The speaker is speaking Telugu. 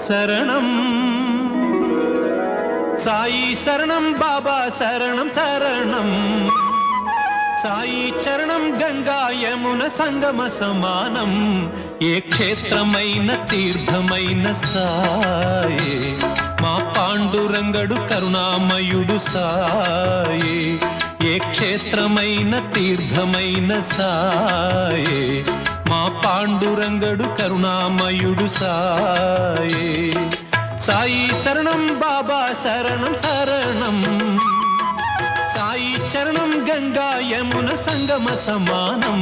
శరణం సాయి శరణం బాబా శరణం శరణం సాయి చరణం గంగా యమున సంగమ సమానం ఏ క్షేత్రమైన తీర్థమైన సాయే మా పాండురంగడు కరుణామయుడు సాయే ఏ క్షేత్రమైన తీర్థమైన సాయే మా పాండురంగడు కరుణామయుడు సాయే సాయి శరణం బాబా శరణం శరణం సాయి చరణం గంగా యమున సంగమ సమానం